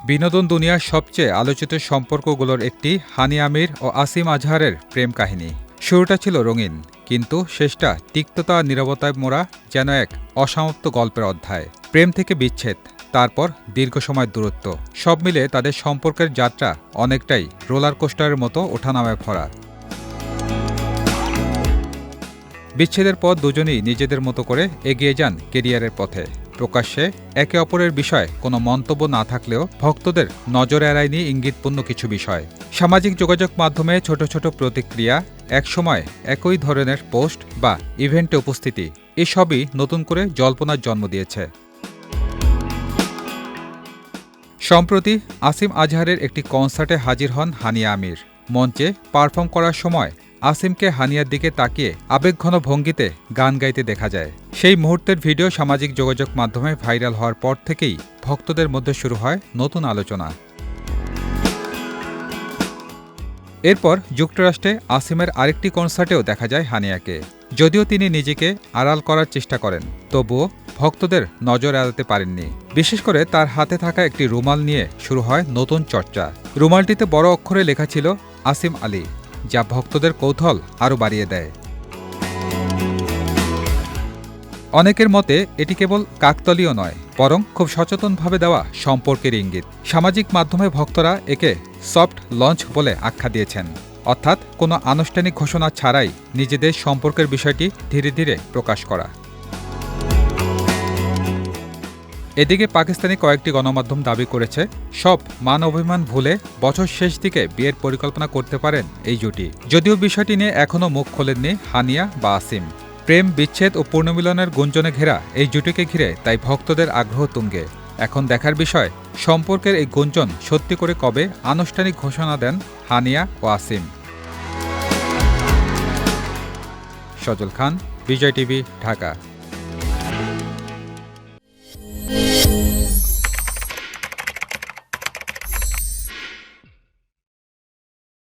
বিনোদন দুনিয়ার সবচেয়ে আলোচিত সম্পর্কগুলোর একটি হানি আমির ও আসিম আজহারের প্রেম কাহিনী। শুরুটা ছিল রঙিন, কিন্তু শেষটা তিক্ততা নীরবতায় মোড়া, যেন এক অসমাপ্ত গল্পের অধ্যায়। প্রেম থেকে বিচ্ছেদ, তারপর দীর্ঘ সময় দূরত্ব, সব মিলে তাদের সম্পর্কের যাত্রা অনেকটাই রোলার কোস্টারের মতো ওঠানামায় ভরা। বিচ্ছেদের পর দুজনেই নিজেদের মতো করে এগিয়ে যান কেরিয়ারের পথে। প্রকাশ্যে একে অপরের বিষয়ে কোনো মন্তব্য না থাকলেও ভক্তদের নজরে এড়ায়নি ইঙ্গিতপূর্ণ কিছু বিষয়। সামাজিক যোগাযোগ মাধ্যমে ছোট ছোট প্রতিক্রিয়া, একসময় একই ধরনের পোস্ট বা ইভেন্টে উপস্থিতি, এসবই নতুন করে জল্পনার জন্ম দিয়েছে। সম্প্রতি আসিম আজহারের একটি কনসার্টে হাজির হন হানিয়া আমির। মঞ্চে পারফর্ম করার সময় আসিমকে হানিয়ার দিকে তাকিয়ে আবেগঘন ভঙ্গিতে গান গাইতে দেখা যায়। সেই মুহূর্তের ভিডিও সামাজিক যোগাযোগ মাধ্যমে ভাইরাল হওয়ার পর থেকেই ভক্তদের মধ্যে শুরু হয় নতুন আলোচনা। এরপর যুক্তরাষ্ট্রে আসিমের আরেকটি কনসার্টেও দেখা যায় হানিয়াকে। যদিও তিনি নিজেকে আড়াল করার চেষ্টা করেন, তবুও ভক্তদের নজর এড়াতে পারেননি। বিশেষ করে তার হাতে থাকা একটি রুমাল নিয়ে শুরু হয় নতুন চর্চা। রুমালটিতে বড় অক্ষরে লেখা ছিল আসিম আলী, যা ভক্তদের কৌতূহল আরও বাড়িয়ে দেয়। অনেকের মতে এটি কেবল কাকতালীয় নয়, বরং খুব সচেতনভাবে দেওয়া সম্পর্কের ইঙ্গিত। সামাজিক মাধ্যমে ভক্তরা একে সফট লঞ্চ বলে আখ্যা দিয়েছেন, অর্থাৎ কোনো আনুষ্ঠানিক ঘোষণা ছাড়াই নিজেদের সম্পর্কের বিষয়টি ধীরে ধীরে প্রকাশ করা। এদিকে পাকিস্তানি কয়েকটি গণমাধ্যম দাবি করেছে, সব মান অভিমান ভুলে বছর শেষ দিকে বিয়ের পরিকল্পনা করতে পারেন এই জুটি। যদিও বিষয়টি নিয়ে এখনও মুখ খোলেননি হানিয়া বা আসিম। প্রেম, বিচ্ছেদ ও পুনর্মিলনের গুঞ্জনে ঘেরা এই জুটিকে ঘিরে তাই ভক্তদের আগ্রহ তুঙ্গে। এখন দেখার বিষয়, সম্পর্কের এই গুঞ্জন সত্যি করে কবে আনুষ্ঠানিক ঘোষণা দেন হানিয়া ও আসিম। সজল খান, বিজয় টিভি, ঢাকা।